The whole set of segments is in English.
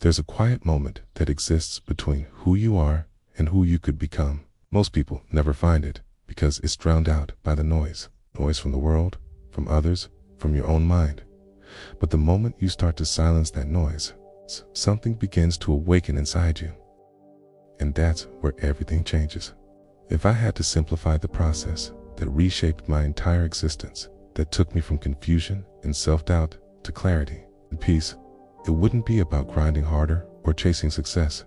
There's a quiet moment that exists between who you are and who you could become. Most people never find it because it's drowned out by the noise. Noise from the world, from others, from your own mind. But the moment you start to silence that noise, something begins to awaken inside you. And that's where everything changes. If I had to simplify the process that reshaped my entire existence, that took me from confusion and self-doubt to clarity and peace, it wouldn't be about grinding harder or chasing success.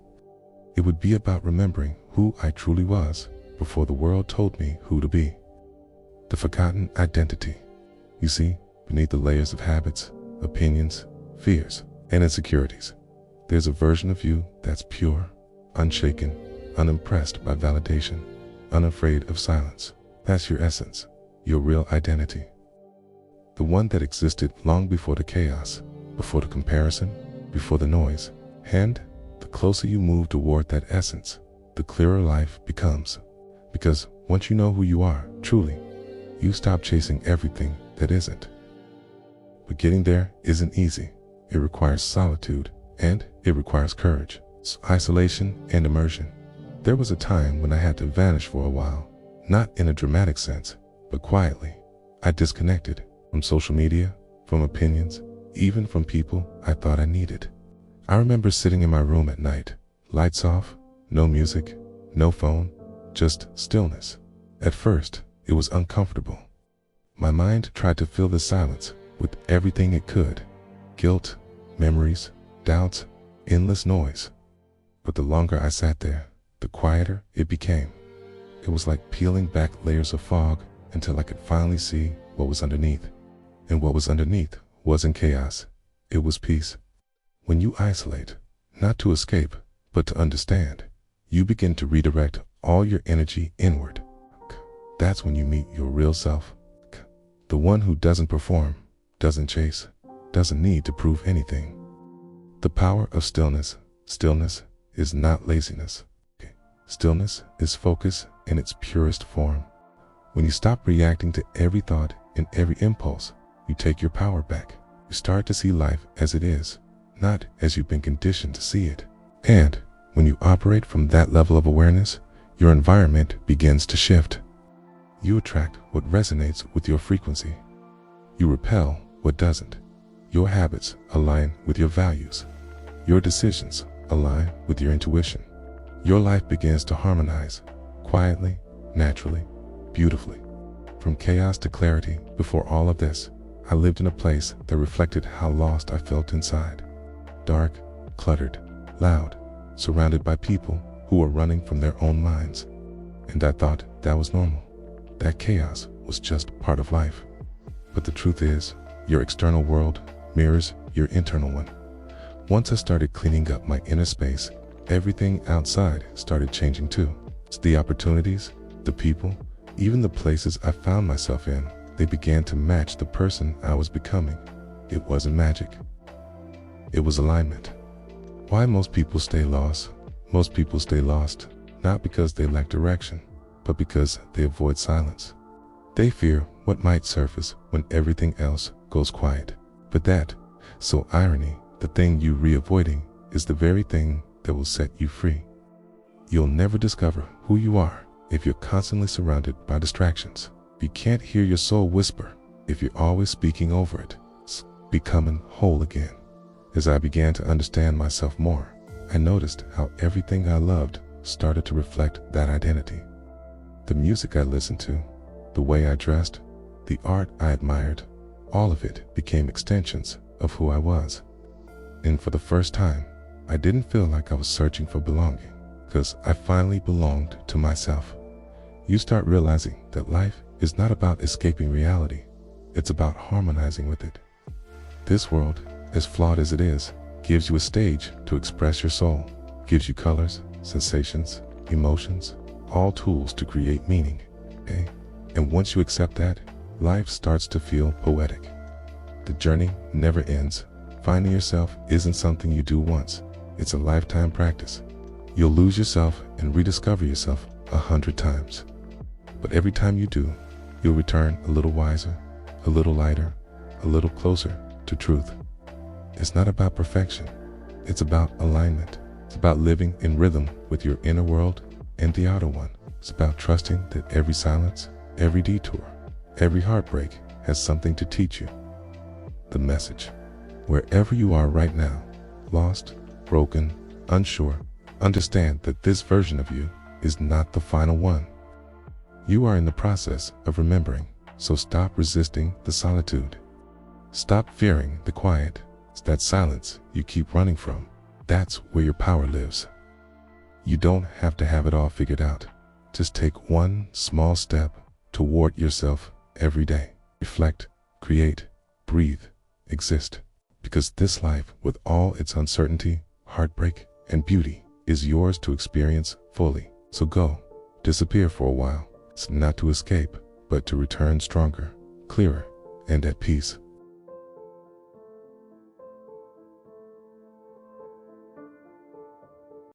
It would be about remembering who I truly was before the world told me who to be. The forgotten identity. You see, beneath the layers of habits, opinions, fears, and insecurities, there's a version of you that's pure, unshaken, unimpressed by validation, unafraid of silence. That's your essence, your real identity. The one that existed long before the chaos, before the comparison, before the noise. And the closer you move toward that essence, the clearer life becomes. Because once you know who you are, truly, you stop chasing everything that isn't. But getting there isn't easy. It requires solitude, and it requires courage, isolation, and immersion. There was a time when I had to vanish for a while, not in a dramatic sense, but quietly. I disconnected from social media, from opinions, even from people I thought I needed. I remember sitting in my room at night, lights off, no music, no phone, just stillness. At first, it was uncomfortable. My mind tried to fill the silence with everything it could: guilt, memories, doubts, endless noise. But the longer I sat there, the quieter it became. It was like peeling back layers of fog until I could finally see what was underneath. And what was underneath wasn't chaos, it was peace. When you isolate, not to escape, but to understand, you begin to redirect all your energy inward. That's when you meet your real self. The one who doesn't perform, doesn't chase, doesn't need to prove anything. The power of stillness. Stillness is not laziness. Stillness is focus in its purest form. When you stop reacting to every thought and every impulse, you take your power back. You start to see life as it is, not as you've been conditioned to see it. And when you operate from that level of awareness, your environment begins to shift. You attract what resonates with your frequency. You repel what doesn't. Your habits align with your values. Your decisions align with your intuition. Your life begins to harmonize, quietly, naturally, beautifully. From chaos to clarity. Before all of this, I lived in a place that reflected how lost I felt inside. Dark, cluttered, loud, surrounded by people who were running from their own minds. And I thought that was normal. That chaos was just part of life. But the truth is, your external world mirrors your internal one. Once I started cleaning up my inner space, everything outside started changing too. It's the opportunities, the people, even the places I found myself in, they began to match the person I was becoming. It wasn't magic. It was alignment. Why most people stay lost? Most people stay lost, not because they lack direction, but because they avoid silence. They fear what might surface when everything else goes quiet. But that, so irony, the thing you re-avoiding is the very thing that will set you free. You'll never discover who you are if you're constantly surrounded by distractions. You can't hear your soul whisper if you're always speaking over it. It's becoming whole again. As I began to understand myself more, I noticed how everything I loved started to reflect that identity. The music I listened to, the way I dressed, the art I admired, all of it became extensions of who I was. And for the first time, I didn't feel like I was searching for belonging, because I finally belonged to myself. You start realizing that life is not about escaping reality, it's about harmonizing with it. This world, as flawed as it is, gives you a stage to express your soul, gives you colors, sensations, emotions, all tools to create meaning. Okay? And once you accept that, life starts to feel poetic. The journey never ends. Finding yourself isn't something you do once, it's a lifetime practice. You'll lose yourself and rediscover yourself 100 times. But every time you do, you'll return a little wiser, a little lighter, a little closer to truth. It's not about perfection, It's about alignment. It's about living in rhythm with your inner world and the outer one. It's about trusting that every silence, every detour, every heartbreak has something to teach you. The message: wherever you are right now, lost, broken, unsure, understand that this version of you is not the final one. You are in the process of remembering, so stop resisting the solitude. Stop fearing the quiet. It's that silence you keep running from. That's where your power lives. You don't have to have it all figured out. Just take one small step toward yourself every day. Reflect, create, breathe, exist. Because this life, with all its uncertainty, heartbreak, and beauty, is yours to experience fully. So go, disappear for a while. It's not to escape, but to return stronger, clearer, and at peace.